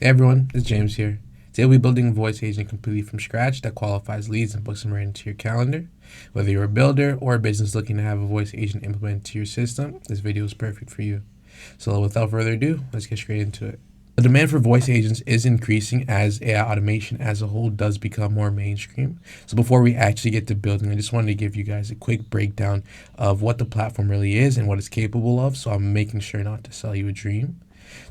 Hey everyone, it's James here. Today we'll be building a voice agent completely from scratch that qualifies leads and books them right into your calendar. Whether you're a builder or a business looking to have a voice agent implemented to your system, this video is perfect for you. So without further ado, let's get straight into it. The demand for voice agents is increasing as AI automation as a whole does become more mainstream. So before we actually get to building, I just wanted to give you guys a quick breakdown of what the platform really is and what it's capable of. So I'm making sure not to sell you a dream.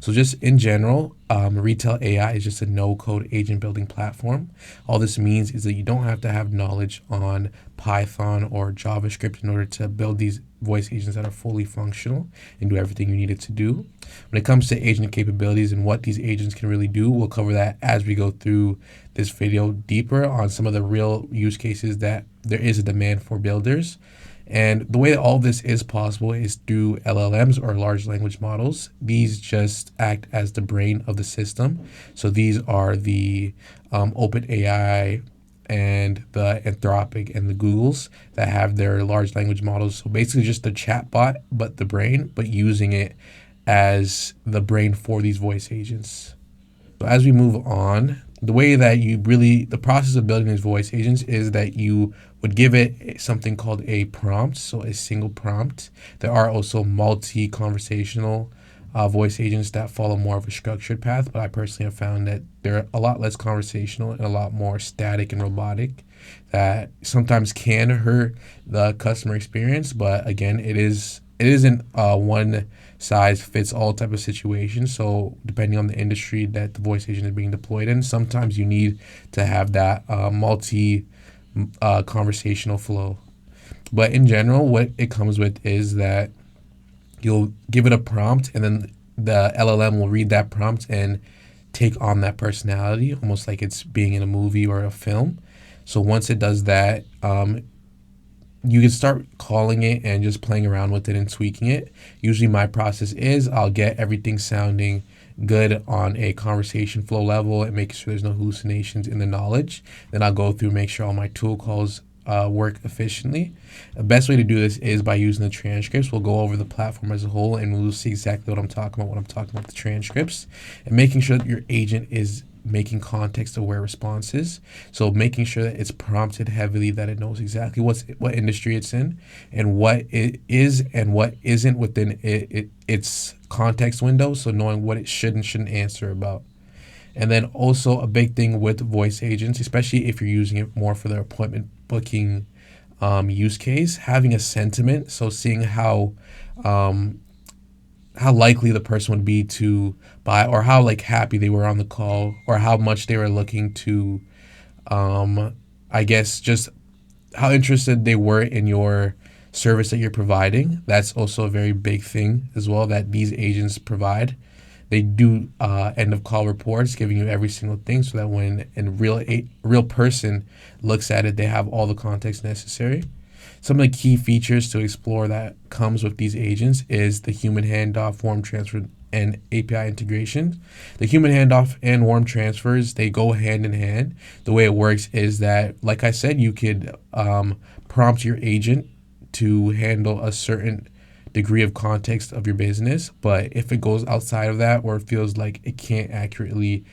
So just in general, Retell AI is just a no-code agent building platform. All this means is that you don't have to have knowledge on Python or JavaScript in order to build these voice agents that are fully functional and do everything you need it to do. When it comes to agent capabilities and what these agents can really do, we'll cover that as we go through this video deeper on some of the real use cases that there is a demand for builders. And the way that all this is possible is through LLMs or large language models. These just act as the brain of the system. So these are the OpenAI and the Anthropic and the Googles that have their large language models. So basically just the chatbot, but the brain, but using it as the brain for these voice agents. So as we move on, the way that the process of building these voice agents is that you would give it something called a prompt, so a single prompt. There are also multi-conversational voice agents that follow more of a structured path, but I personally have found that they're a lot less conversational and a lot more static and robotic that sometimes can hurt the customer experience. But again, it isn't one size fits all type of situation. So depending on the industry that the voice agent is being deployed in, sometimes you need to have that multi conversational flow. But in general, what it comes with is that you'll give it a prompt and then the LLM will read that prompt and take on that personality, almost like it's being in a movie or a film. So once it does that, you can start calling it and just playing around with it and tweaking it. Usually my process is I'll get everything sounding good on a conversation flow level and make sure there's no hallucinations in the knowledge. Then I'll go through, make sure all my tool calls work efficiently. The best way to do this is by using the transcripts. We'll go over the platform as a whole and we'll see exactly what I'm talking about when I'm talking about the transcripts, and making sure that your agent is making context aware responses. So making sure that it's prompted heavily, that it knows exactly what industry it's in and what it is and what isn't within its context window. So knowing what it should and shouldn't answer about. And then also a big thing with voice agents, especially if you're using it more for their appointment booking use case, having a sentiment. So seeing how likely the person would be to buy, or how happy they were on the call, or how much they were looking to I guess just how interested they were in your service that you're providing. That's also a very big thing as well that these agents provide. They do end of call reports, giving you every single thing, so that when a real person looks at it, they have all the context necessary. Some of the key features to explore that comes with these agents is the human handoff, warm transfer, and API integration. The human handoff and warm transfers, they go hand in hand. The way it works is that, like I said, you could prompt your agent to handle a certain degree of context of your business, but if it goes outside of that or it feels like it can't accurately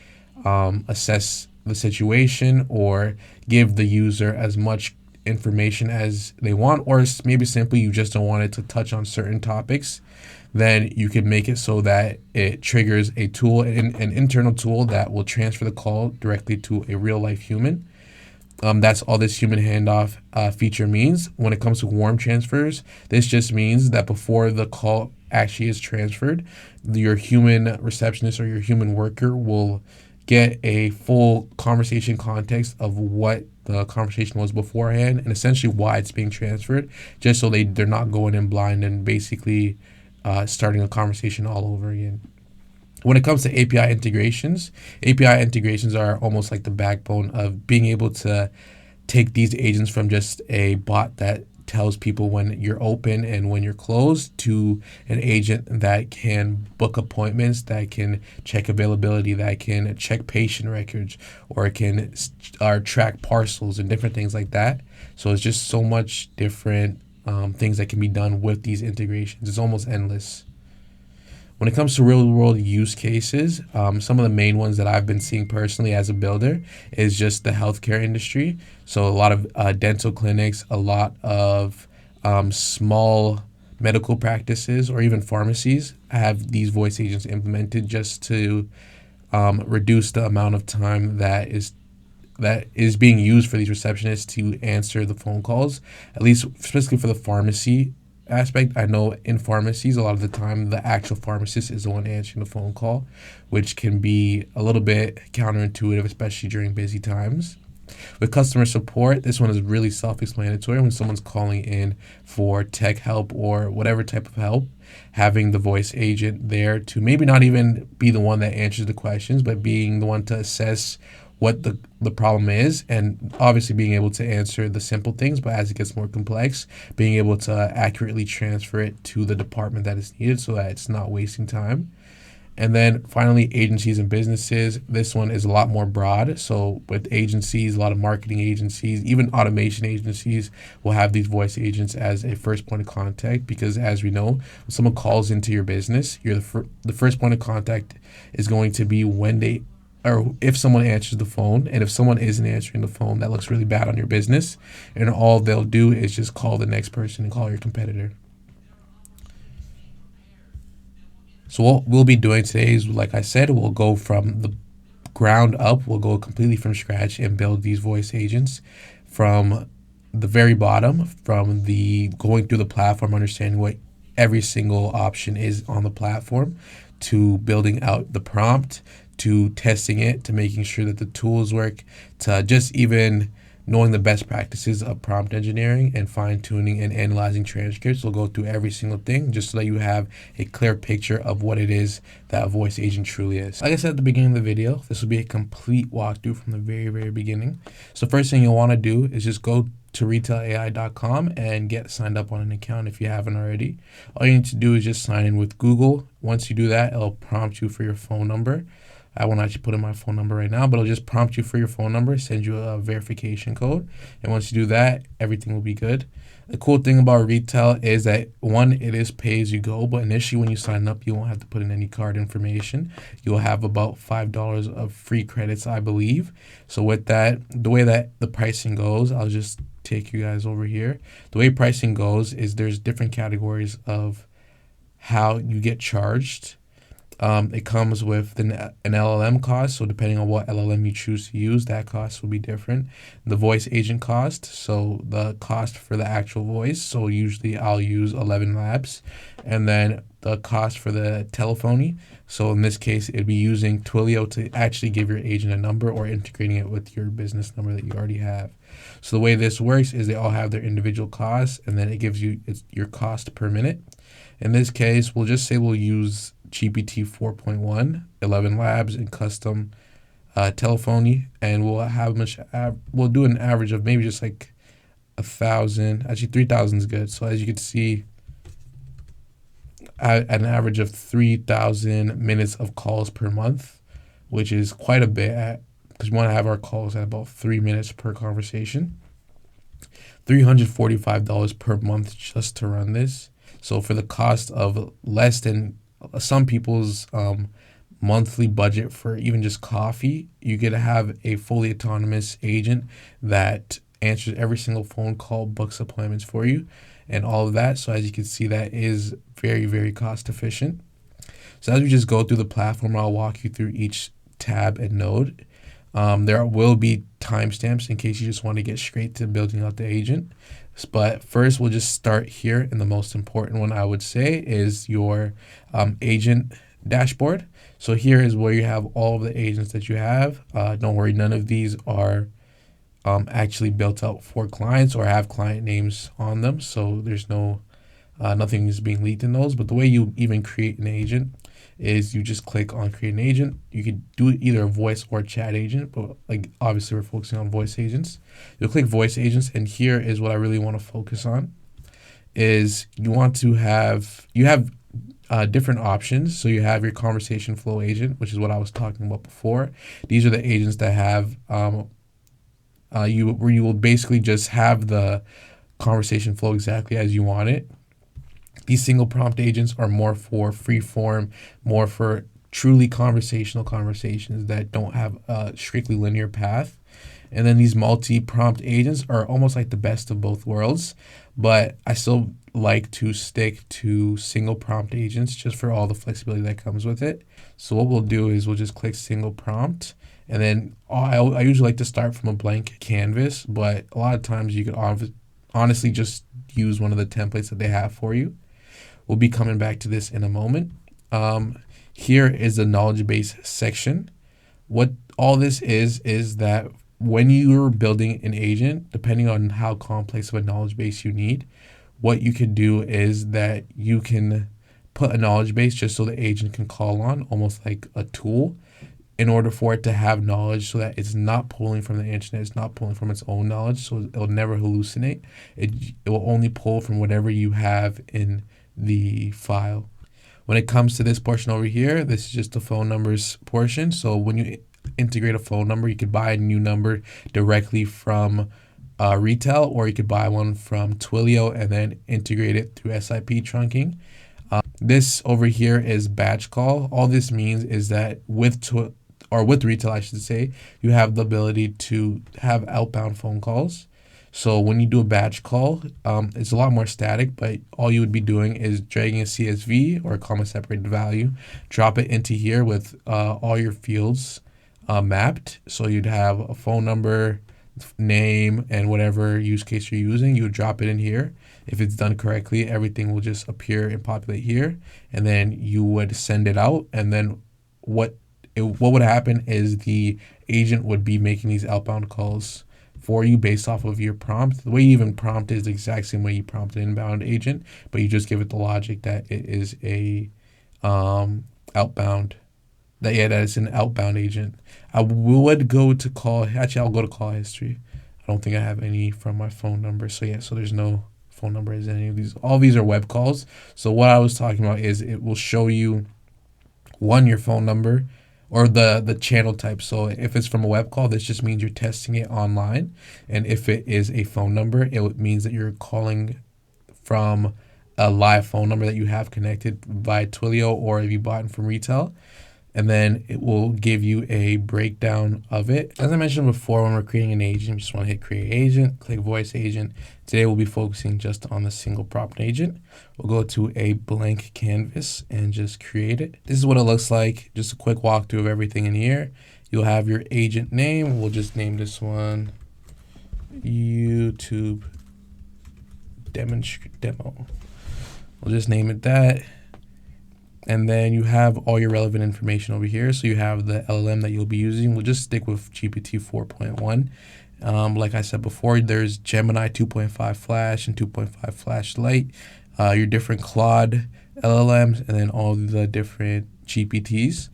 assess the situation or give the user as much information as they want, or maybe simply you just don't want it to touch on certain topics, then you could make it so that it triggers a tool, an internal tool that will transfer the call directly to a real life human. That's all this human handoff feature means. When it comes to warm transfers, this just means that before the call actually is transferred, your human receptionist or your human worker will get a full conversation context of what the conversation was beforehand and essentially why it's being transferred, just so they're not going in blind and basically starting a conversation all over again. When it comes to API integrations are almost like the backbone of being able to take these agents from just a bot that tells people when you're open and when you're closed to an agent that can book appointments, that can check availability, that can check patient records, or it can track parcels and different things like that. So it's just so much different things that can be done with these integrations. It's almost endless. When it comes to real world use cases, some of the main ones that I've been seeing personally as a builder is just the healthcare industry. So a lot of dental clinics, a lot of small medical practices, or even pharmacies have these voice agents implemented just to reduce the amount of time that is being used for these receptionists to answer the phone calls, at least specifically for the pharmacy aspect. I know in pharmacies, a lot of the time, the actual pharmacist is the one answering the phone call, which can be a little bit counterintuitive, especially during busy times. With customer support, this one is really self-explanatory. When someone's calling in for tech help or whatever type of help, having the voice agent there to maybe not even be the one that answers the questions, but being the one to assess what the problem is, and obviously being able to answer the simple things, but as it gets more complex, being able to accurately transfer it to the department that is needed so that it's not wasting time. And then finally, agencies and businesses. This one is a lot more broad. So with agencies, a lot of marketing agencies, even automation agencies will have these voice agents as a first point of contact, because as we know, when someone calls into your business, you're the first point of contact is going to be when they, or if someone answers the phone. And if someone isn't answering the phone, that looks really bad on your business. And all they'll do is just call the next person and call your competitor. So what we'll be doing today is, like I said, we'll go from the ground up. We'll go completely from scratch and build these voice agents from the very bottom, from the going through the platform, understanding what every single option is on the platform, to building out the prompt, to testing it, to making sure that the tools work, to just even knowing the best practices of prompt engineering and fine-tuning and analyzing transcripts. We'll go through every single thing just so that you have a clear picture of what it is that a voice agent truly is. Like I said at the beginning of the video, this will be a complete walkthrough from the very, very beginning. So first thing you'll want to do is just go to retellai.com and get signed up on an account if you haven't already. All you need to do is just sign in with Google. Once you do that, it'll prompt you for your phone number. I won't actually put in my phone number right now, but it'll just prompt you for your phone number, send you a verification code. And once you do that, everything will be good. The cool thing about Retell is that, one, it is pay as you go, but initially when you sign up, you won't have to put in any card information. You'll have about $5 of free credits, I believe. So with that, the way that the pricing goes, I'll just take you guys over here. The way pricing goes is there's different categories of how you get charged. It comes with an LLM cost, so depending on what LLM you choose to use, that cost will be different. The voice agent cost, so the cost for the actual voice, so usually I'll use 11 Labs. And then the cost for the telephony, so in this case, it'd be using Twilio to actually give your agent a number or integrating it with your business number that you already have. So the way this works is they all have their individual costs, and then it gives you your cost per minute. In this case, we'll just say we'll use GPT 4.1, 11 Labs, and custom telephony, and we'll do an average of maybe just like 1,000. Actually, 3,000 is good. So as you can see, at an average of 3,000 minutes of calls per month, which is quite a bit, because we want to have our calls at about 3 minutes per conversation. $345 per month just to run this. So for the cost of less than some people's monthly budget for even just coffee, you get to have a fully autonomous agent that answers every single phone call, books appointments for you, and all of that. So as you can see, that is very, very cost efficient. So as we just go through the platform, I'll walk you through each tab and node. There will be timestamps in case you just want to get straight to building out the agent. But first, we'll just start here. And the most important one, I would say, is your agent dashboard. So here is where you have all of the agents that you have. Don't worry, none of these are actually built out for clients or have client names on them. So there's nothing is being leaked in those. But the way you even create an agent is you just click on create an agent. You could do either a voice or chat agent, but like obviously we're focusing on voice agents. You'll click voice agents, and here is what I really want to focus on is you have different options. So you have your conversation flow agent, which is what I was talking about before. These are the agents that have where you will basically just have the conversation flow exactly as you want it. These single prompt agents are more for free form, more for truly conversational conversations that don't have a strictly linear path. And then these multi-prompt agents are almost like the best of both worlds, but I still like to stick to single prompt agents just for all the flexibility that comes with it. So what we'll do is we'll just click single prompt, and then I usually like to start from a blank canvas, but a lot of times you could honestly just use one of the templates that they have for you. We'll be coming back to this in a moment. Here is the knowledge base section. What all this is that when you're building an agent, depending on how complex of a knowledge base you need, what you can do is that you can put a knowledge base just so the agent can call on, almost like a tool, in order for it to have knowledge so that it's not pulling from the internet, it's not pulling from its own knowledge, so it'll never hallucinate. It will only pull from whatever you have in the file. When it comes to this portion over here, this is just the phone numbers portion. So when you integrate a phone number, you could buy a new number directly from Retell, or you could buy one from Twilio and then integrate it through SIP trunking. This over here is batch call. All this means is that with Retell, I should say, you have the ability to have outbound phone calls. So when you do a batch call, it's a lot more static, but all you would be doing is dragging a CSV or a comma separated value, drop it into here with all your fields mapped. So you'd have a phone number, name, and whatever use case you're using. You would drop it in here. If it's done correctly, everything will just appear and populate here, and then you would send it out. And then what would happen is the agent would be making these outbound calls for you based off of your prompt. The way you even prompt is the exact same way you prompt an inbound agent, but you just give it the logic that it is a outbound. That it's an outbound agent. I would go to call. Actually, I'll go to call history. I don't think I have any from my phone number. So yeah, so there's no phone number as any of these. All these are web calls. So what I was talking about is it will show you your phone number, or the channel type. So if it's from a web call, this just means you're testing it online. And if it is a phone number, it means that you're calling from a live phone number that you have connected via Twilio, or if you bought it from Retell. And then it will give you a breakdown of it. As I mentioned before, when we're creating an agent, you just want to hit create agent, click voice agent. Today we'll be focusing just on the single prompt agent. We'll go to a blank canvas and just create it. This is what it looks like. Just a quick walkthrough of everything in here. You'll have your agent name. We'll just name this one YouTube demo. We'll just name it that. And then you have all your relevant information over here. So you have the LLM that you'll be using. We'll just stick with GPT 4.1. Like I said before, there's Gemini 2.5 Flash and 2.5 Flash Lite, your different Claude LLMs, and then all the different GPTs.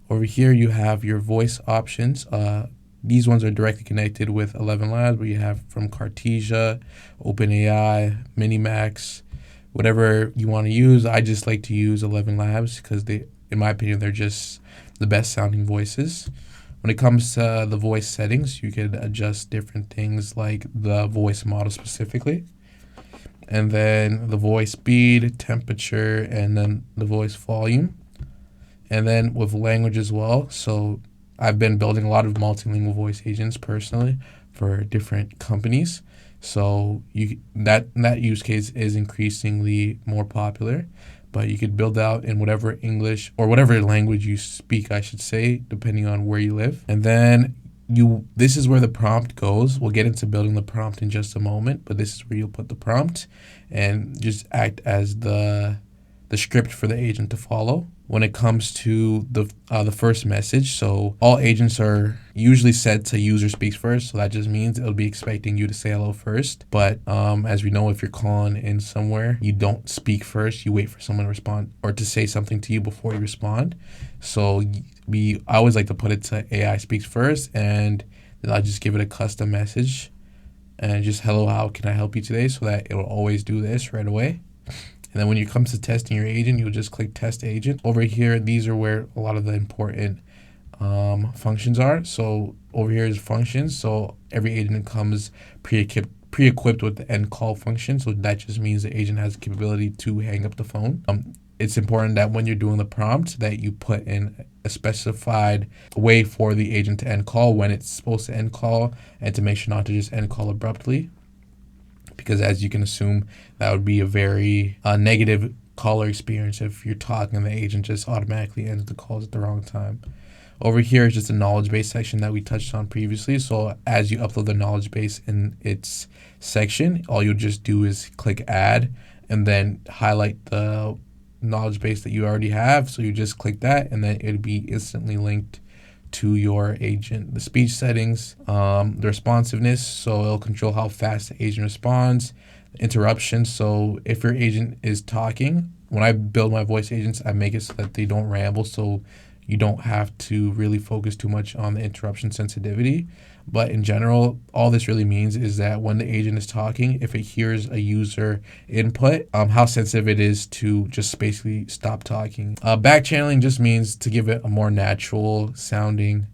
Over here, you have your voice options. These ones are directly connected with 11 Labs, where you have from Cartesia, OpenAI, Minimax, whatever you want to use. I just like to use 11 Labs because they, in my opinion, they're just the best sounding voices. When it comes to the voice settings, you could adjust different things like the voice model specifically, and then the voice speed, temperature, and then the voice volume. And then with language as well. So I've been building a lot of multilingual voice agents personally for different companies. So that use case is increasingly more popular, but you could build out in whatever English or whatever language you speak, I should say, depending on where you live. And then this is where the prompt goes. We'll get into building the prompt in just a moment, but this is where you'll put the prompt and just act as the script for the agent to follow. When it comes to the first message, so all agents are usually set to user speaks first, so that just means it'll be expecting you to say hello first. But as we know, if you're calling in somewhere, you don't speak first. You wait for someone to respond or to say something to you before you respond. So I always like to put it to AI speaks first, and then I just give it a custom message and just hello, how can I help you today, so that it will always do this right away. And then when it comes to testing your agent, you'll just click test agent. Over here, these are where a lot of the important functions are. So over here is functions. So every agent comes pre-equipped pre-equipped with the end call function. So that just means the agent has the capability to hang up the phone. It's important that when you're doing the prompt that you put in a specified way for the agent to end call, when it's supposed to end call, and to make sure not to just end call abruptly, because as you can assume, that would be a very negative caller experience if you're talking and the agent just automatically ends the calls at the wrong time. Over here is just a knowledge base section that we touched on previously. So as you upload the knowledge base in its section, all you'll just do is click add and then highlight the knowledge base that you already have. So you just click that and then it'll be instantly linked to your agent. The speech settings, the responsiveness, so it'll control how fast the agent responds. Interruptions, so if your agent is talking, when I build my voice agents, I make it so that they don't ramble, so you don't have to really focus too much on the interruption sensitivity. But in general, all this really means is that when the agent is talking, if it hears a user input, how sensitive it is to just basically stop talking. Back channeling just means to give it a more natural sounding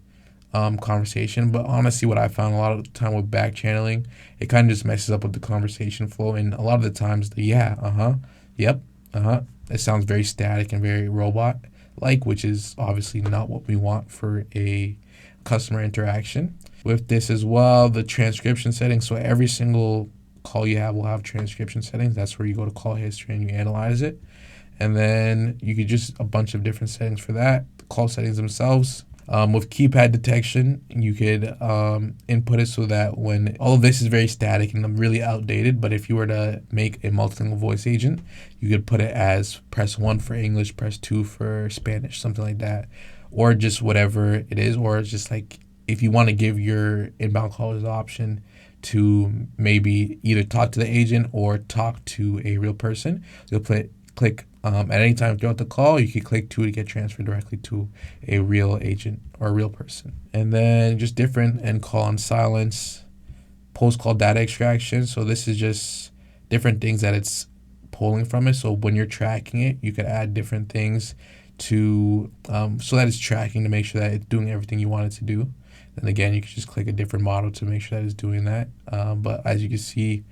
conversation. But honestly, what I found a lot of the time with back channeling, it kind of just messes up with the conversation flow. And a lot of the times, it sounds very static and very robot like, which is obviously not what we want for a customer interaction. With this as well, the transcription settings, so every single call you have will have transcription settings. That's where you go to call history and you analyze it, and then you could just a bunch of different settings for that. The call settings themselves, with keypad detection, you could input it so that when all of this is very static and really outdated, but if you were to make a multilingual voice agent, you could put it as press 1 for English, press 2 for Spanish, something like that, or just whatever it is. Or it's just like if you want to give your inbound callers the option to maybe either talk to the agent or talk to a real person, you'll click at any time throughout the call, you can click to get transferred directly to a real agent or a real person. And then just different end call on silence, post call data extraction. So this is just different things that it's pulling from it. So when you're tracking it, you could add different things to so that it's tracking to make sure that it's doing everything you want it to do. Then again, you can just click a different model to make sure that it's doing that. But as you can see,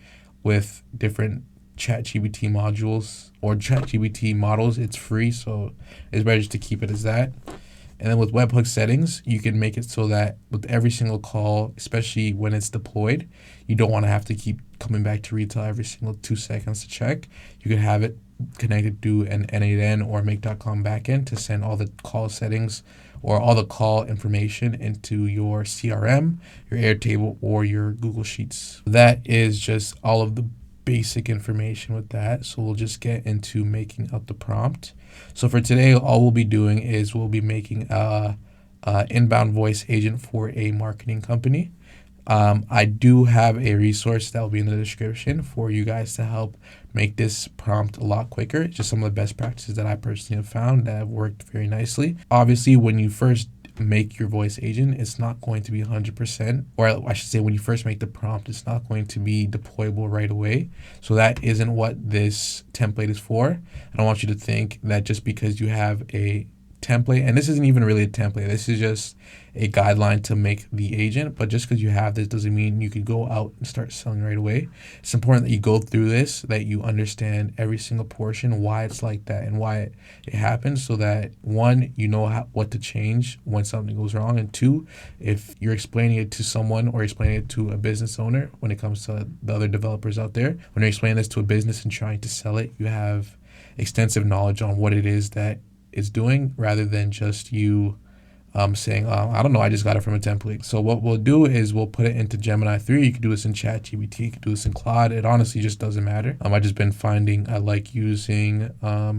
with different ChatGPT modules or ChatGPT models, it's free, so it's better just to keep it as that. And then with webhook settings, you can make it so that with every single call, especially when it's deployed, you don't want to have to keep coming back to Retell every single 2 seconds to check. You could have it connected to an N8N or make.com backend to send all the call settings or all the call information into your CRM, your Airtable, or your Google Sheets. That is just all of the basic information with that. So we'll just get into making up the prompt. So for today, all we'll be doing is we'll be making a inbound voice agent for a marketing company. I do have a resource that will be in the description for you guys to help make this prompt a lot quicker. It's just some of the best practices that I personally have found that have worked very nicely. Obviously, when you first make your voice agent, it's not going to be 100%, or I should say when you first make the prompt, it's not going to be deployable right away. So that isn't what this template is for. I don't want you to think that just because you have a template, and this isn't even really a template, this is just a guideline to make the agent, but just because you have this doesn't mean you could go out and start selling right away. It's important that you go through this, that you understand every single portion, why it's like that and why it happens, so that one, you know what to change when something goes wrong, and two, if you're explaining it to someone or explaining it to a business owner, when it comes to the other developers out there, when you're explaining this to a business and trying to sell it, you have extensive knowledge on what it is that it's doing, rather than just you saying, I don't know, I just got it from a template. So what we'll do is we'll put it into Gemini 3. You can do this in ChatGPT, you can do this in Claude. It honestly just doesn't matter. I've just been finding I like using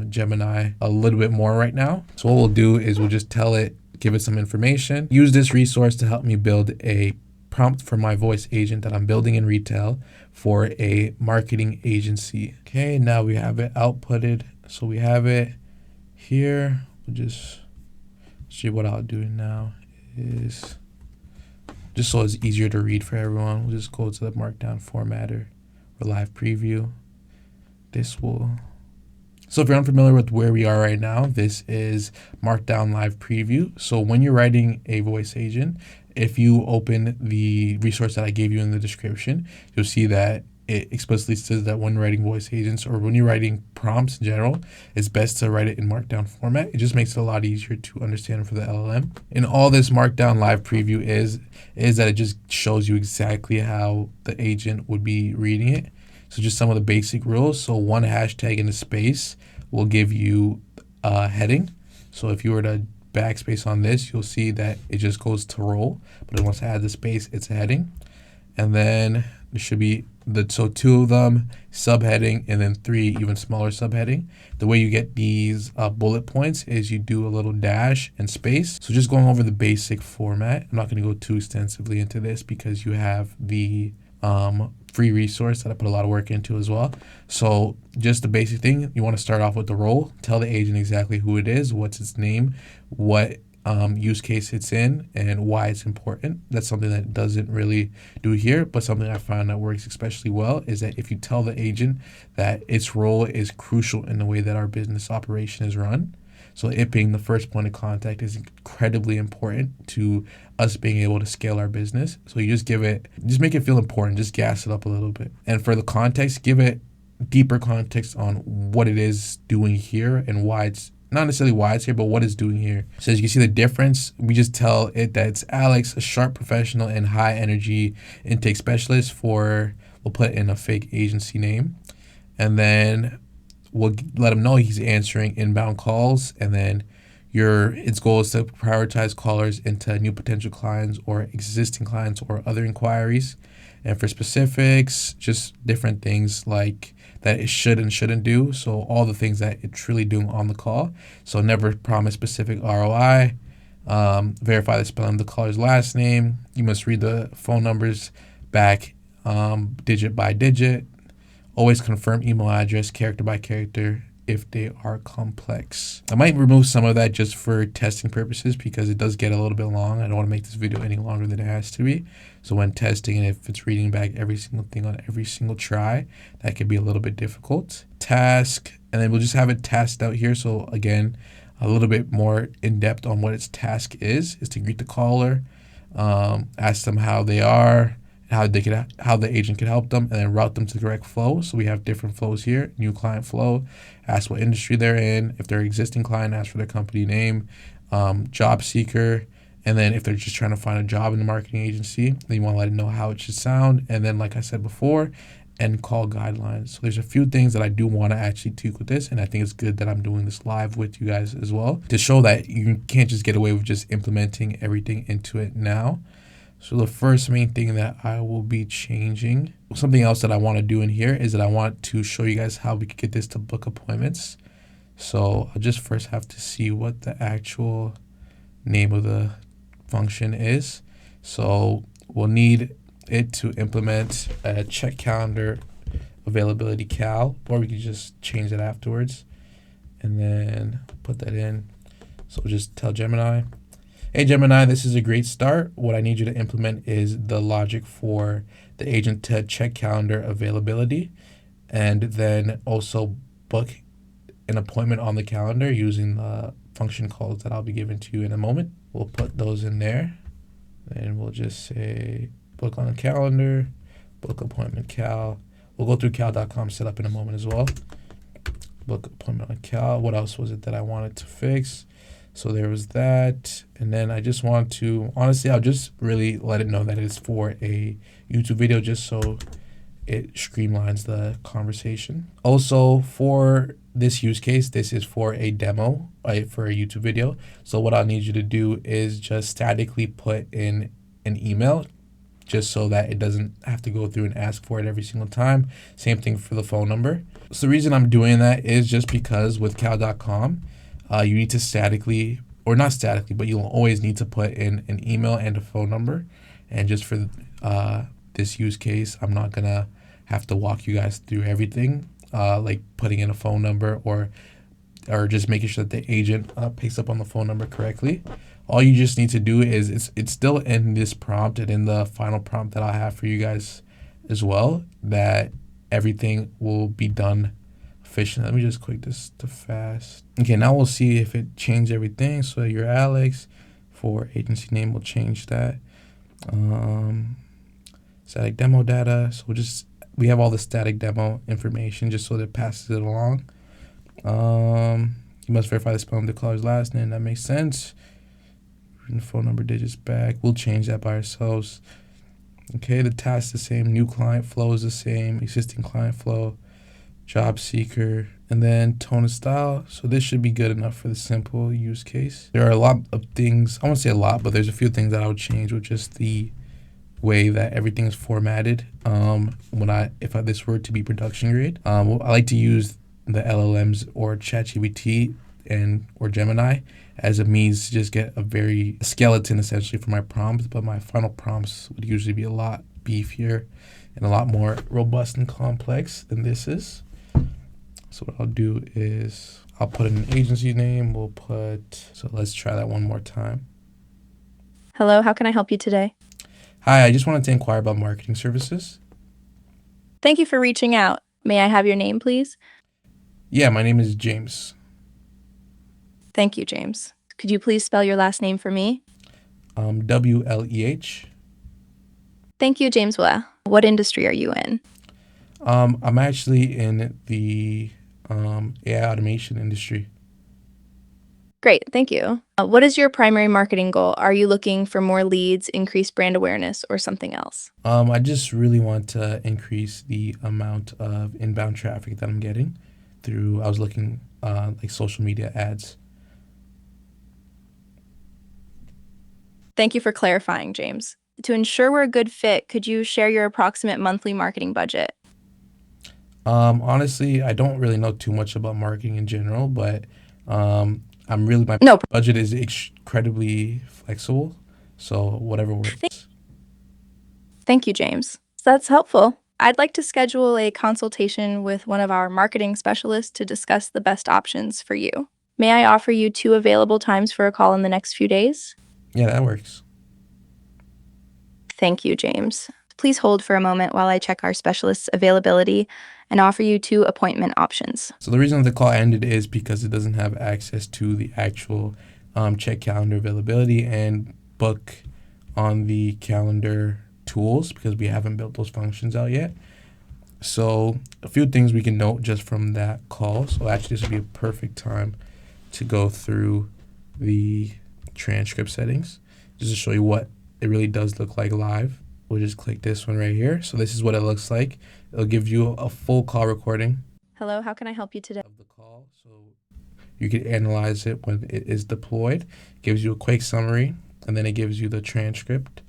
Gemini a little bit more right now. So what we'll do is we'll just tell it, give it some information. Use this resource to help me build a prompt for my voice agent that I'm building in Retell for a marketing agency. Okay, now we have it outputted. So we have it here. We'll just see what I'll do now is, just so it's easier to read for everyone, we'll just go to the markdown formatter or live preview. So if you're unfamiliar with where we are right now, this is Markdown Live Preview. So when you're writing a voice agent, if you open the resource that I gave you in the description, you'll see that it explicitly says that when writing voice agents or when you're writing prompts in general, it's best to write it in Markdown format. It just makes it a lot easier to understand for the LLM. And all this Markdown live preview is that it just shows you exactly how the agent would be reading it. So just some of the basic rules. So one hashtag in the space will give you a heading. So if you were to backspace on this, you'll see that it just goes to role, but it wants to add the space, it's a heading. And then there should be so 2 of them, subheading, and then 3 even smaller subheading. The way you get these bullet points is you do a little dash and space. So just going over the basic format. I'm not going to go too extensively into this because you have the free resource that I put a lot of work into as well. So just the basic thing, you want to start off with the role, tell the agent exactly who it is, what's its name, what use case it's in, and why it's important. That's something that it doesn't really do here, but something I found that works especially well is that if you tell the agent that its role is crucial in the way that our business operation is run, so it being the first point of contact is incredibly important to us being able to scale our business. So you just make it feel important, just gas it up a little bit. And for the context, give it deeper context on what it is doing here and why it's, not necessarily why it's here, but what it's doing here. So as you can see the difference, we just tell it that it's Alex, a sharp professional and high energy intake specialist we'll put in a fake agency name. And then we'll let him know he's answering inbound calls, and then its goal is to prioritize callers into new potential clients or existing clients or other inquiries. And for specifics, just different things like that it should and shouldn't do. So all the things that it's really doing on the call. So never promise specific ROI. Verify the spelling of the caller's last name. You must read the phone numbers back digit by digit. Always confirm email address character by character if they are complex. I might remove some of that just for testing purposes because it does get a little bit long. I don't want to make this video any longer than it has to be. So when testing and if it's reading back every single thing on every single try, that could be a little bit difficult. Task, and then we'll just have it tasked out here. So again, a little bit more in depth on what its task is to greet the caller, ask them how they are, how the agent could help them, and then route them to the correct flow. So we have different flows here. New client flow, ask what industry they're in. If they're an existing client, ask for their company name. Job seeker, and then if they're just trying to find a job in the marketing agency, then you want to let it know how it should sound. And then, like I said before, end call guidelines. So there's a few things that I do want to actually tweak with this, and I think it's good that I'm doing this live with you guys as well to show that you can't just get away with just implementing everything into it now. So the first main thing that I will be changing, something else that I want to do in here is that I want to show you guys how we could get this to book appointments. So I'll just first have to see what the actual name of the function is. So we'll need it to implement a check calendar availability cal, or we could just change that afterwards and then put that in. So we'll just tell Gemini, hey Gemini, this is a great start. What I need you to implement is the logic for the agent to check calendar availability and then also book an appointment on the calendar using the function calls that I'll be giving to you in a moment. We'll put those in there and we'll just say book on a calendar, book appointment cal. We'll go through cal.com setup in a moment as well. Book appointment on cal. What else was it that I wanted to fix? So there was that. And then I just want to, honestly, I'll just really let it know that it's for a YouTube video just so it streamlines the conversation. Also for this use case, this is for a demo, right, for a YouTube video. So what I'll need you to do is just statically put in an email just so that it doesn't have to go through and ask for it every single time. Same thing for the phone number. So the reason I'm doing that is just because with cal.com, you need to statically, or not statically, but you'll always need to put in an email and a phone number. And just for this use case, I'm not gonna have to walk you guys through everything, like putting in a phone number or just making sure that the agent picks up on the phone number correctly. All you just need to do is, it's still in this prompt and in the final prompt that I have for you guys as well, that everything will be done efficient. Let me just click this to fast. Okay, now we'll see if it changed everything. So you're Alex, for agency name, we'll change that. Static demo data. So we'll just we have all the static demo information just so that it passes it along. You must verify the spelling of the caller's last name. That makes sense. Phone number, digits back. We'll change that by ourselves. Okay, the task is the same. New client flow is the same. Existing client flow. Job seeker. And then tone and style. So this should be good enough for the simple use case. There are a lot of things. I won't say a lot, but there's a few things that I would change with just the way that everything is formatted. If this were to be production grade, I like to use the LLMs or ChatGPT or Gemini as a means to just get a skeleton essentially for my prompts, but my final prompts would usually be a lot beefier and a lot more robust and complex than this is. So what I'll do is I'll put in an agency name. So let's try that one more time. Hello, how can I help you today? Hi, I just wanted to inquire about marketing services. Thank you for reaching out. May I have your name, please? Yeah, my name is James. Thank you, James. Could you please spell your last name for me? WLEH. Thank you, James. What industry are you in? I'm actually in the AI automation industry. Great, thank you. What is your primary marketing goal? Are you looking for more leads, increased brand awareness, or something else? I just really want to increase the amount of inbound traffic that I'm getting I was looking like social media ads. Thank you for clarifying, James. To ensure we're a good fit, could you share your approximate monthly marketing budget? Honestly, I don't really know too much about marketing in general, but my No. budget is incredibly flexible, so whatever works. Thank you, James. That's helpful. I'd like to schedule a consultation with one of our marketing specialists to discuss the best options for you. May I offer you 2 available times for a call in the next few days? Yeah, that works. Thank you, James. Please hold for a moment while I check our specialist's availability and offer you 2 appointment options. So the reason the call ended is because it doesn't have access to the actual check calendar availability and book on the calendar tools because we haven't built those functions out yet. So a few things we can note just from that call. So actually this would be a perfect time to go through the transcript settings just to show you what it really does look like live. We'll just click this one right here. So this is what it looks like. It'll give you a full call recording. Hello, how can I help you today? Of the call, so you can analyze it when it is deployed. It gives you a quick summary, and then it gives you the transcript.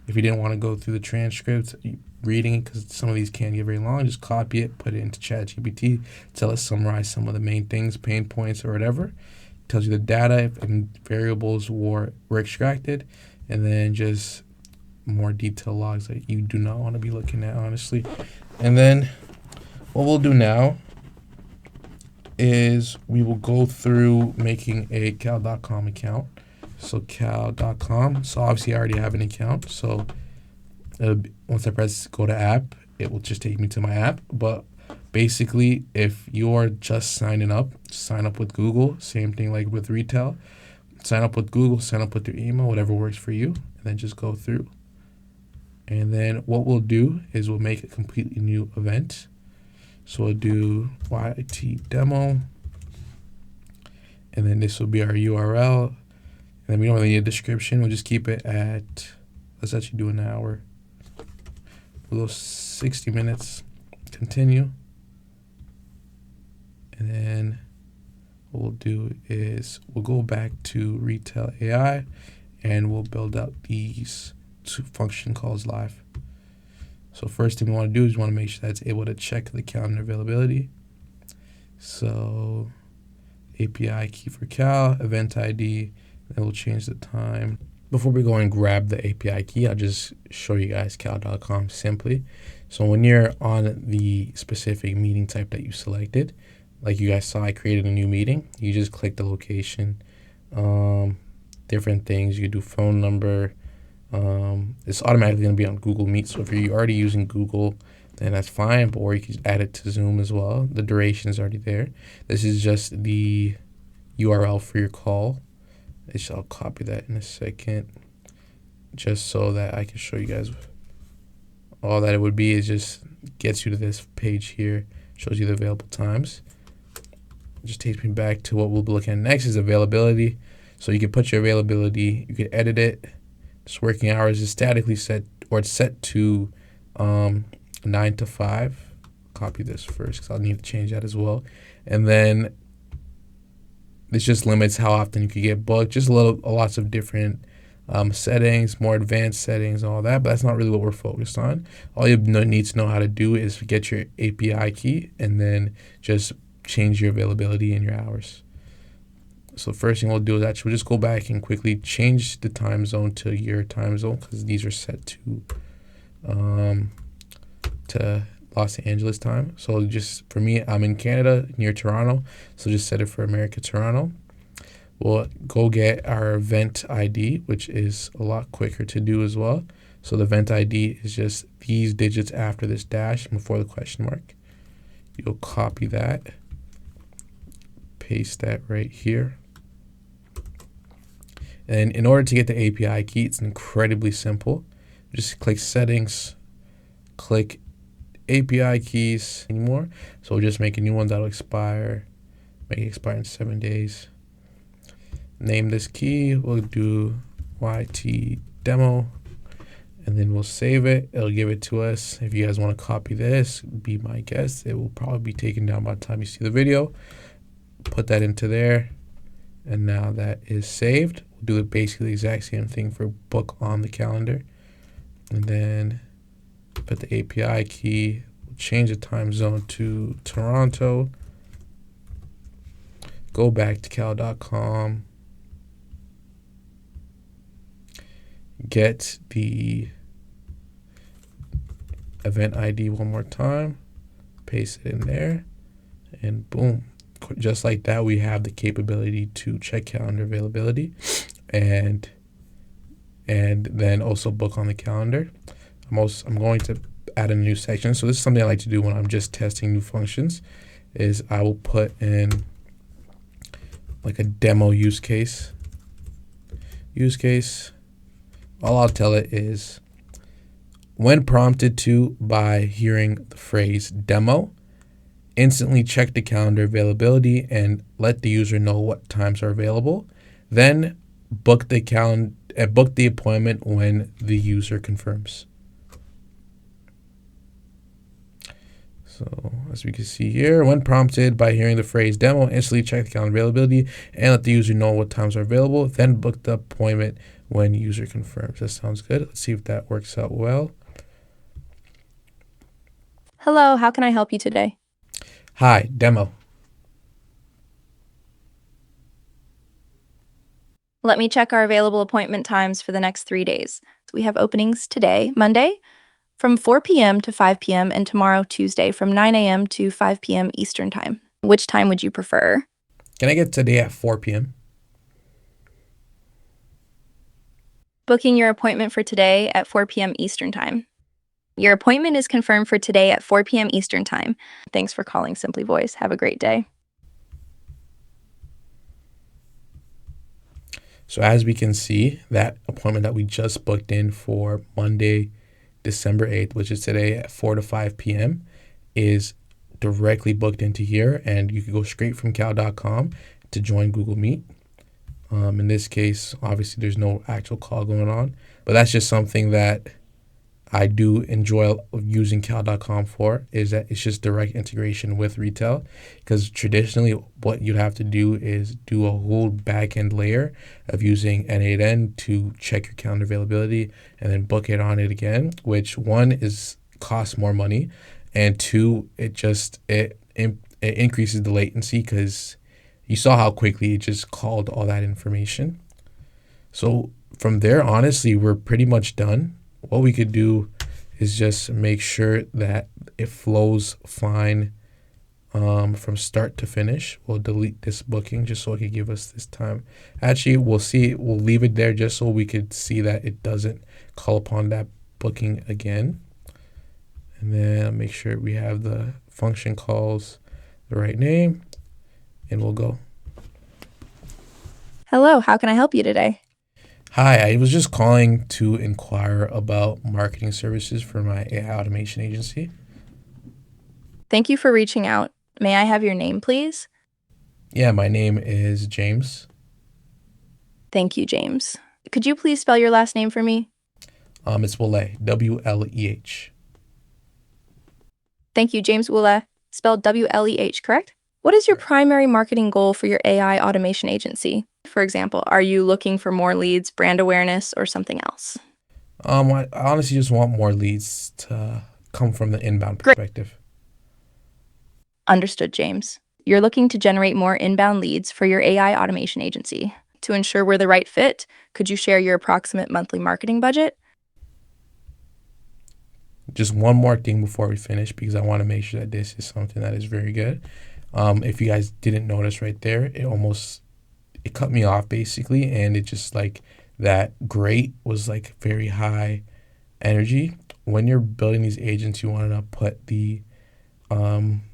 If you didn't want to go through the transcript, reading it, because some of these can't get very long, just copy it, put it into ChatGPT, tell it summarize some of the main things, pain points, or whatever. It tells you the data and variables were extracted, and then just more detailed logs that you do not want to be looking at, honestly. And then what we'll do now is we will go through making a cal.com account. So cal.com. So obviously I already have an account. So once I press go to app, it will just take me to my app. But basically, if you're just sign up with Google. Same thing like with Retell. Sign up with Google, sign up with your email, whatever works for you, and then just go through. And then what we'll do is we'll make a completely new event. So we'll do YT demo. And then this will be our URL. And then we don't really need a description. We'll just keep it at, let's actually do an hour. We'll go 60 minutes. Continue. And then what we'll do is we'll go back to Retell AI and we'll build out these 2 function calls live. So first thing we want to do is we want to make sure that it's able to check the calendar availability. So API key for cal, event ID, and we'll change the time. Before we go and grab the API key, I'll just show you guys cal.com simply. So when you're on the specific meeting type that you selected, like you guys saw, I created a new meeting. You just click the location, different things. You do phone number. It's automatically going to be on Google Meet. So if you're already using Google, then that's fine. But or you can add it to Zoom as well. The duration is already there. This is just the URL for your call. I'll copy that in a second, just so that I can show you guys. All that it would be is just gets you to this page here, shows you the available times. It just takes me back to what we'll be looking at next is availability. So you can put your availability, you can edit it. This working hours is statically set, or it's set to 9 to 5. Copy this first because I'll need to change that as well. And then this just limits how often you can get booked. Just lots of different settings, more advanced settings, all that. But that's not really what we're focused on. All you need to know how to do is get your API key and then just change your availability and your hours. So the first thing we'll do is actually we'll just go back and quickly change the time zone to your time zone because these are set to Los Angeles time. So just for me, I'm in Canada near Toronto, so just set it for America, Toronto. We'll go get our event ID, which is a lot quicker to do as well. So the event ID is just these digits after this dash and before the question mark. You'll copy that, paste that right here. And in order to get the API key, it's incredibly simple. Just click settings, click API keys anymore. So we'll just make a new one that'll expire, make it expire in 7 days. Name this key, we'll do YT demo, and then we'll save it. It'll give it to us. If you guys want to copy this, be my guest. It will probably be taken down by the time you see the video. Put that into there. And now that is saved. We'll do basically the exact same thing for book on the calendar. And then put the API key, we'll change the time zone to Toronto. Go back to cal.com. Get the event ID one more time. Paste it in there. And boom. Just like that, we have the capability to check calendar availability and then also book on the calendar. I'm going to add a new section. So this is something I like to do when I'm just testing new functions is I will put in like a demo use case. All I'll tell it is when prompted to by hearing the phrase demo, instantly check the calendar availability and let the user know what times are available. Then book the appointment when the user confirms. So as we can see here, when prompted by hearing the phrase demo, instantly check the calendar availability and let the user know what times are available. Then book the appointment when user confirms. That sounds good. Let's see if that works out well. Hello, how can I help you today? Hi, demo. Let me check our available appointment times for the next 3 days. We have openings today, Monday, from 4 p.m. to 5 p.m., and tomorrow, Tuesday, from 9 a.m. to 5 p.m. Eastern Time. Which time would you prefer? Can I get today at 4 p.m.? Booking your appointment for today at 4 p.m. Eastern Time. Your appointment is confirmed for today at 4 p.m. Eastern Time. Thanks for calling Simply Voice. Have a great day. So as we can see, that appointment that we just booked in for Monday, December 8th, which is today at 4 to 5 p.m., is directly booked into here, and you can go straight from cal.com to join Google Meet. In this case, obviously, there's no actual call going on, but that's just something that I do enjoy using cal.com for, is that it's just direct integration with Retell, because traditionally what you'd have to do is do a whole backend layer of using N8N to check your calendar availability and then book it on it again, which one is costs more money, and two, it increases the latency because you saw how quickly it just called all that information. So from there, honestly, we're pretty much done. What we could do is just make sure that it flows fine from start to finish. We'll delete this booking just so it could give us this time. Actually, we'll leave it there just so we could see that it doesn't call upon that booking again. And then make sure we have the function calls the right name, and we'll go. Hello, how can I help you today? Hi, I was just calling to inquire about marketing services for my AI automation agency. Thank you for reaching out. May I have your name, please? Yeah, my name is James. Thank you, James. Could you please spell your last name for me? It's Wleh, Wleh. Thank you, James Wuleh, spelled W-L-E-H, correct? What is your primary marketing goal for your AI automation agency? For example, are you looking for more leads, brand awareness, or something else? I honestly just want more leads to come from the inbound Great. perspective. Understood, James. You're looking to generate more inbound leads for your AI automation agency. To ensure we're the right fit, could you share your approximate monthly marketing budget? Just one more thing before we finish, because I want to make sure that this is something that is very good. If you guys didn't notice right there, it cut me off basically, and it just like that great was like very high energy. When you're building these agents, you want to put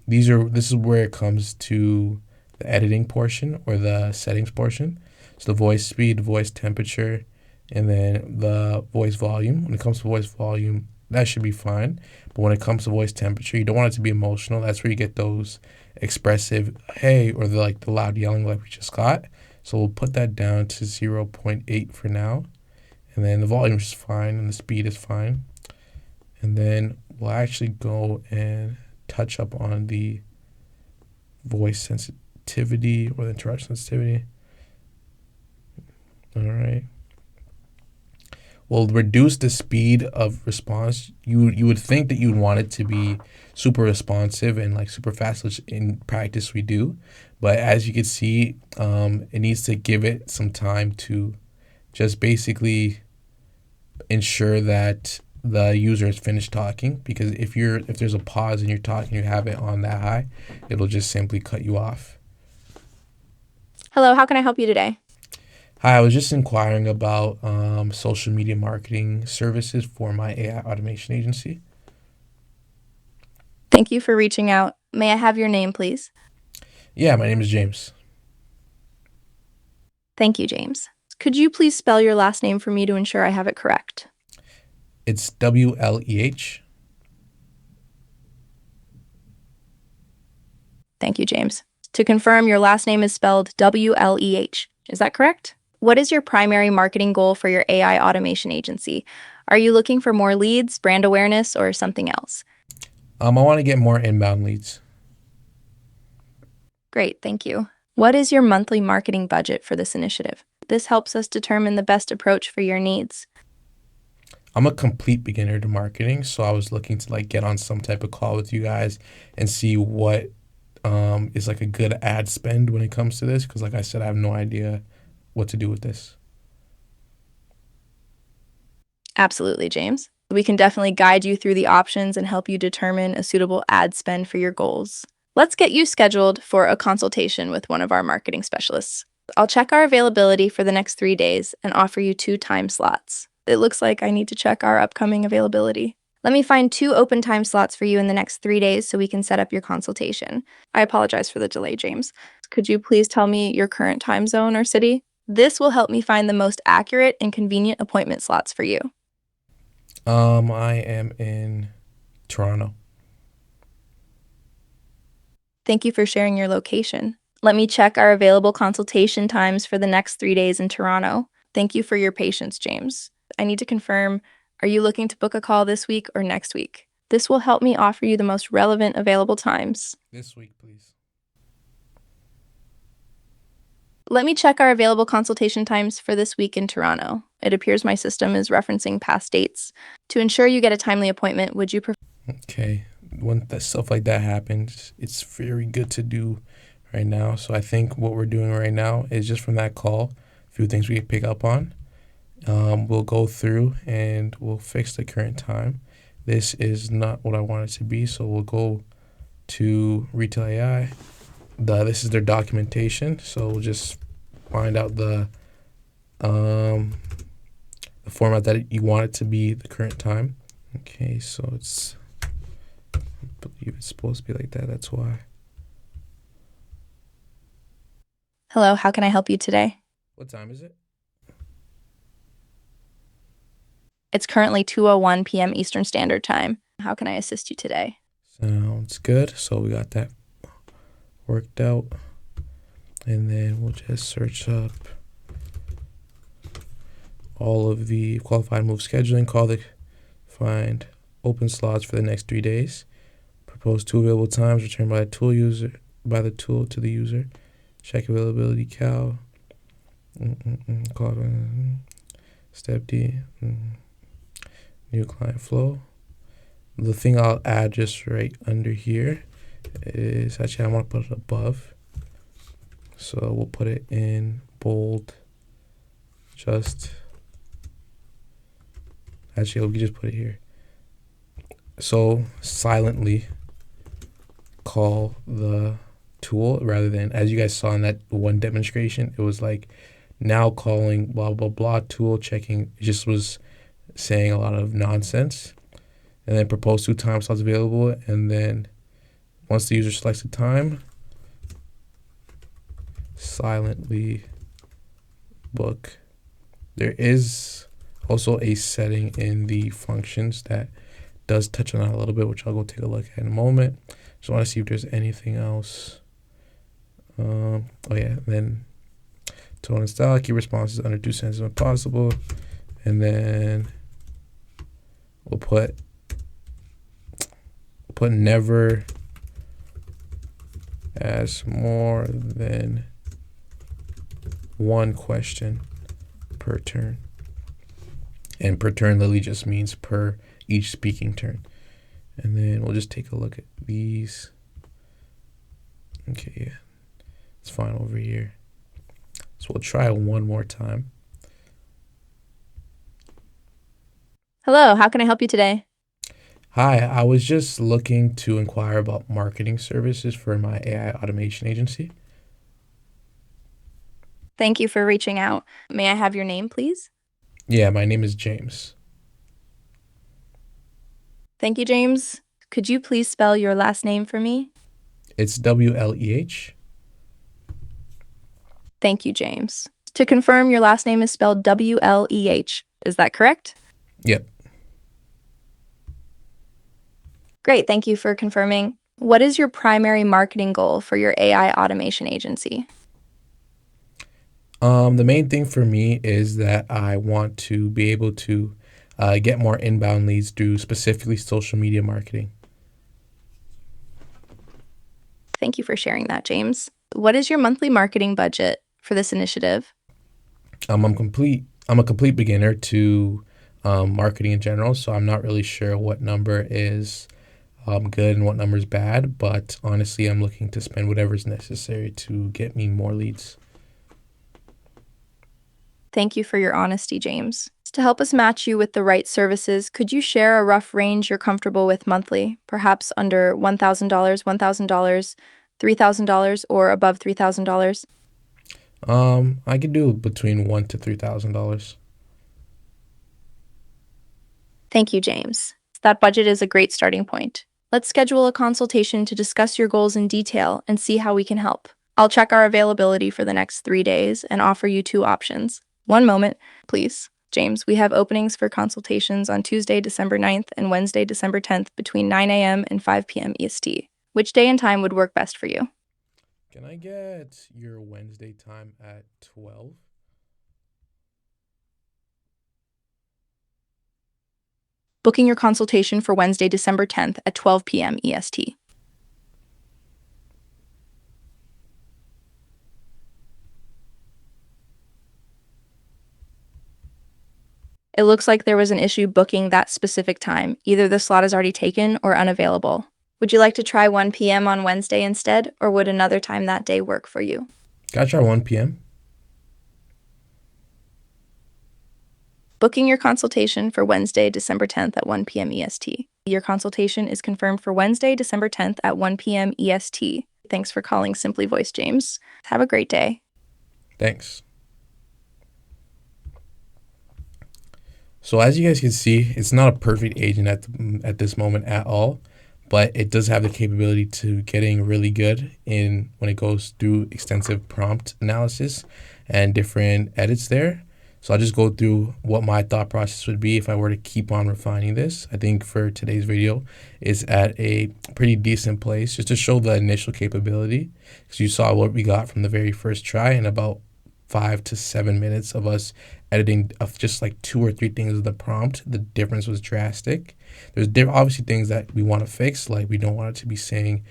this is where it comes to the editing portion or the settings portion. So the voice speed, voice temperature, and then the voice volume. When it comes to voice volume, that should be fine. But when it comes to voice temperature, you don't want it to be emotional. That's where you get those expressive hey or the loud yelling like we just got. So we'll put that down to 0.8 for now. And then the volume is fine and the speed is fine. And then we'll actually go and touch up on the voice sensitivity or the interruption sensitivity. All right. We'll reduce the speed of response. You would think that you'd want it to be super responsive and like super fast, which in practice we do. But as you can see, it needs to give it some time to just basically ensure that the user is finished talking, because if there's a pause and you're talking, you have it on that high, it'll just simply cut you off. Hello, how can I help you today? Hi, I was just inquiring about social media marketing services for my AI automation agency. Thank you for reaching out. May I have your name, please? Yeah, my name is James. Thank you, James. Could you please spell your last name for me to ensure I have it correct? It's Wleh. Thank you, James. To confirm, your last name is spelled W-L-E-H. Is that correct? What is your primary marketing goal for your AI automation agency? Are you looking for more leads, brand awareness, or something else? I want to get more inbound leads. Great, thank you. What is your monthly marketing budget for this initiative? This helps us determine the best approach for your needs. I'm a complete beginner to marketing, so I was looking to like get on some type of call with you guys and see what is like a good ad spend when it comes to this, because like I said, I have no idea what to do with this. Absolutely, James. We can definitely guide you through the options and help you determine a suitable ad spend for your goals. Let's get you scheduled for a consultation with one of our marketing specialists. I'll check our availability for the next 3 days and offer you 2 time slots. It looks like I need to check our upcoming availability. Let me find 2 open time slots for you in the next 3 days so we can set up your consultation. I apologize for the delay, James. Could you please tell me your current time zone or city? This will help me find the most accurate and convenient appointment slots for you. I am in Toronto. Thank you for sharing your location. Let me check our available consultation times for the next 3 days in Toronto. Thank you for your patience, James. I need to confirm, are you looking to book a call this week or next week? This will help me offer you the most relevant available times. This week, please. Let me check our available consultation times for this week in Toronto. It appears my system is referencing past dates. To ensure you get a timely appointment, would you prefer? Okay. When that stuff like that happens, it's very good to do right now. So I think what we're doing right now is just from that call, a few things we can pick up on. We'll go through and we'll fix the current time. This is not what I want it to be, so we'll go to Retell AI. This is their documentation, so we'll just find out the format that you want it to be the current time. Okay, so I believe it's supposed to be like that. That's why. Hello, how can I help you today? What time is it? It's currently 2:01 p.m. Eastern Standard Time. How can I assist you today? Sounds good. So we got that worked out. And then we'll just search up all of the qualified move scheduling, find open slots for the next 3 days, propose 2 available times returned by the tool to the user, check availability cal, step D, new client flow. The thing I'll add just right under here is, actually I want to put it above, so we'll put it in bold. Actually, we can just put it here. So silently call the tool, rather than, as you guys saw in that one demonstration, it was like now calling blah blah blah tool checking. It just was saying a lot of nonsense. And then propose 2 time slots available, and then once the user selects the time, silently book. There is also a setting in the functions that does touch on that a little bit, which I'll go take a look at in a moment. Just want to see if there's anything else. Oh yeah, then tone and style, keep responses under 2 sentences when possible, and then we'll put never ask more than 1 question per turn. And per turn literally just means per each speaking turn. And then we'll just take a look at these. Okay, yeah, it's fine over here. So we'll try one more time. Hello, how can I help you today? Hi, I was just looking to inquire about marketing services for my AI automation agency. Thank you for reaching out. May I have your name, please? Yeah, my name is James. Thank you, James. Could you please spell your last name for me? It's WLEH. Thank you, James. To confirm, your last name is spelled WLEH. Is that correct? Yep. Great, thank you for confirming. What is your primary marketing goal for your AI automation agency? The main thing for me is that I want to be able to get more inbound leads through specifically social media marketing. Thank you for sharing that, James. What is your monthly marketing budget for this initiative? I'm a complete beginner to marketing in general, so I'm not really sure what number is good and what number is bad. But honestly, I'm looking to spend whatever is necessary to get me more leads. Thank you for your honesty, James. To help us match you with the right services, could you share a rough range you're comfortable with monthly? Perhaps under $1,000, $1,000, $3,000, or above $3,000? I could do between $1,000 to $3,000. Thank you, James. That budget is a great starting point. Let's schedule a consultation to discuss your goals in detail and see how we can help. I'll check our availability for the next 3 days and offer you 2 options. One moment, please. James, we have openings for consultations on Tuesday, December 9th and Wednesday, December 10th between 9 a.m. and 5 p.m. EST. Which day and time would work best for you? Can I get your Wednesday time at 12? Booking your consultation for Wednesday, December 10th at 12 p.m. EST. It looks like there was an issue booking that specific time. Either the slot is already taken or unavailable. Would you like to try 1 p.m. on Wednesday instead, or would another time that day work for you? Gotta try 1 p.m. Booking your consultation for Wednesday, December 10th at 1 p.m. EST. Your consultation is confirmed for Wednesday, December 10th at 1 p.m. EST. Thanks for calling Simply Voice, James. Have a great day. Thanks. So as you guys can see, it's not a perfect agent at this moment at all, but it does have the capability to getting really good in when it goes through extensive prompt analysis and different edits there. So I'll just go through what my thought process would be if I were to keep on refining this. I think for today's video is at a pretty decent place just to show the initial capability, because you saw what we got from the very first try in about 5 to 7 minutes of us editing of just like 2 or 3 things of the prompt. The difference was drastic. There's obviously things that we want to fix, like we don't want it to be saying,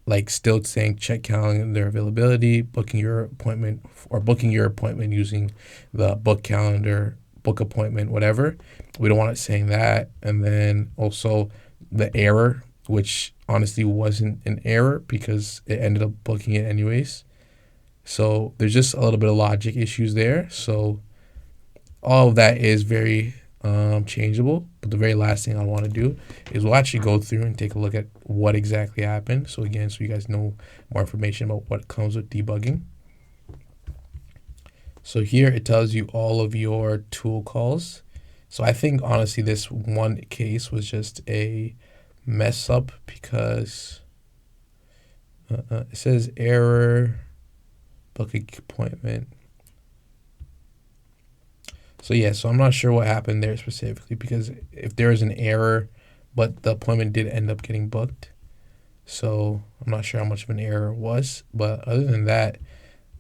like still saying check calendar availability, booking your appointment, or booking your appointment using the book calendar, book appointment, whatever. We don't want it saying that. And then also the error, which honestly wasn't an error because it ended up booking it anyways. So there's just a little bit of logic issues there. So all of that is very changeable. But the very last thing I want to do is we'll actually go through and take a look at what exactly happened. So again, so you guys know more information about what comes with debugging. So here it tells you all of your tool calls. So I think honestly this one case was just a mess up because it says error, book appointment. So yeah, so I'm not sure what happened there specifically, because if there was an error, but the appointment did end up getting booked. So I'm not sure how much of an error it was, but other than that,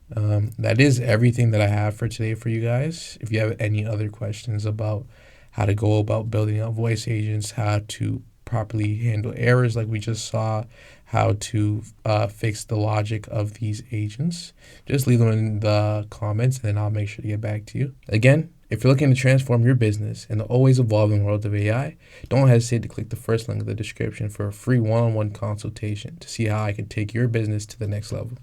that is everything that I have for today for you guys. If you have any other questions about how to go about building out voice agents, how to properly handle errors like we just saw, how to fix the logic of these agents, just leave them in the comments and then I'll make sure to get back to you. Again, if you're looking to transform your business in the always evolving world of AI, don't hesitate to click the first link in the description for a free one-on-one consultation to see how I can take your business to the next level.